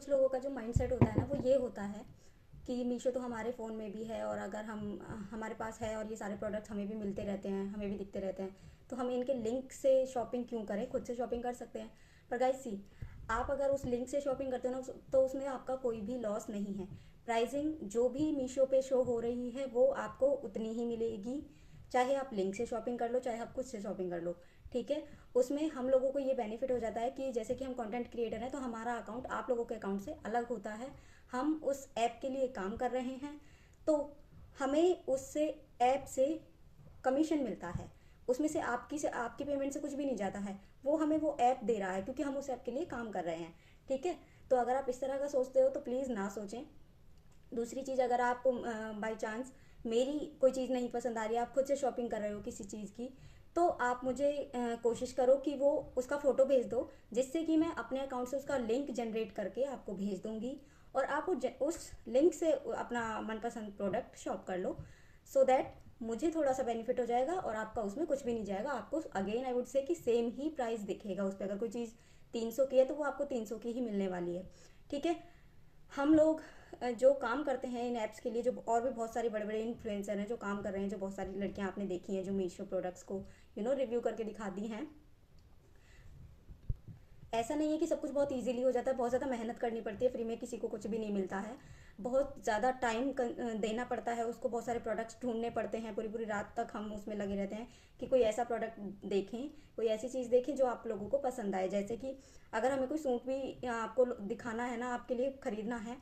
कुछ लोगों का जो माइंडसेट होता है ना वो ये होता है कि मीशो तो हमारे फ़ोन में भी है, और अगर हम हमारे पास है और ये सारे प्रोडक्ट्स हमें भी मिलते रहते हैं, हमें भी दिखते रहते हैं, तो हम इनके लिंक से शॉपिंग क्यों करें, खुद से शॉपिंग कर सकते हैं। पर गाइस सी, आप अगर उस लिंक से शॉपिंग करते हो ना तो उसमें आपका कोई भी लॉस नहीं है। प्राइसिंग जो भी मीशो पे शो हो रही है वो आपको उतनी ही मिलेगी, चाहे आप लिंक से शॉपिंग कर लो चाहे आप खुद से शॉपिंग कर लो। ठीक है। उसमें हम लोगों को ये बेनिफिट हो जाता है कि जैसे कि हम कंटेंट क्रिएटर हैं तो हमारा अकाउंट आप लोगों के अकाउंट से अलग होता है। हम उस ऐप के लिए काम कर रहे हैं, तो हमें उससे ऐप से कमीशन मिलता है। उसमें से आपकी पेमेंट से कुछ भी नहीं जाता है, वो हमें वो ऐप दे रहा है क्योंकि हम उस ऐप के लिए काम कर रहे हैं। ठीक है। तो अगर आप इस तरह का सोचते हो तो प्लीज़ ना सोचें। दूसरी चीज़, अगर आपको बाई चांस मेरी कोई चीज़ नहीं पसंद आ रही है, आप खुद से शॉपिंग कर रहे हो किसी चीज़ की, तो आप मुझे कोशिश करो कि वो उसका फ़ोटो भेज दो, जिससे कि मैं अपने अकाउंट से उसका लिंक जनरेट करके आपको भेज दूंगी, और आप उस लिंक से अपना मनपसंद प्रोडक्ट शॉप कर लो, सो दैट मुझे थोड़ा सा बेनिफिट हो जाएगा और आपका उसमें कुछ भी नहीं जाएगा। आपको अगेन आई वुड से कि सेम ही प्राइस दिखेगा उस पर। अगर कोई चीज़ 300 की है तो वो आपको 300 की ही मिलने वाली है। ठीक है। हम लोग जो काम करते हैं इन ऐप्स के लिए, जो और भी बहुत सारे बड़े बड़े इन्फ्लुएंसर हैं जो काम कर रहे हैं, जो बहुत सारी लड़कियां आपने देखी हैं जो मीशो प्रोडक्ट्स को रिव्यू करके दिखाती हैं। ऐसा नहीं है कि सब कुछ बहुत इजीली हो जाता है, बहुत ज़्यादा मेहनत करनी पड़ती है, फ्री में किसी को कुछ भी नहीं मिलता है। बहुत ज़्यादा टाइम देना पड़ता है उसको, बहुत सारे प्रोडक्ट्स ढूंढने पड़ते हैं, पूरी पूरी रात तक हम उसमें लगे रहते हैं कि कोई ऐसा प्रोडक्ट देखें, कोई ऐसी चीज़ देखें जो आप लोगों को पसंद आए। जैसे कि अगर हमें कोई सूट भी आपको दिखाना है ना, आपके लिए ख़रीदना है,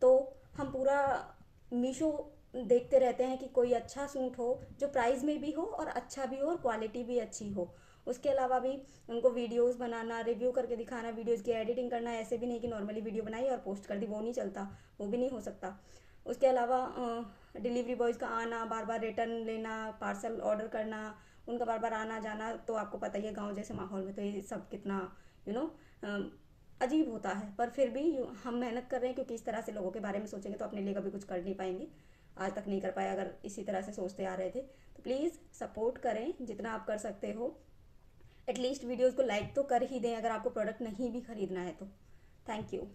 तो हम पूरा मीशो देखते रहते हैं कि कोई अच्छा सूट हो जो प्राइस में भी हो और अच्छा भी हो और क्वालिटी भी अच्छी हो। उसके अलावा भी उनको वीडियोस बनाना, रिव्यू करके दिखाना, वीडियोस की एडिटिंग करना, ऐसे भी नहीं कि नॉर्मली वीडियो बनाई और पोस्ट कर दी, वो नहीं चलता, वो भी नहीं हो सकता। उसके अलावा डिलीवरी बॉयज़ का आना, बार बार रिटर्न लेना, पार्सल ऑर्डर करना, उनका बार बार आना जाना, तो आपको पता ही है गाँव जैसे माहौल में तो ये सब कितना यू नो अजीब होता है। पर फिर भी हम मेहनत कर रहे हैं, क्योंकि इस तरह से लोगों के बारे में सोचेंगे तो अपने लिए कभी कुछ कर नहीं पाएंगे। आज तक नहीं कर पाए अगर इसी तरह से सोचते आ रहे थे। तो प्लीज़ सपोर्ट करें जितना आप कर सकते हो। एटलीस्ट वीडियोज़ को लाइक तो कर ही दें अगर आपको प्रोडक्ट नहीं भी खरीदना है तो। Thank you.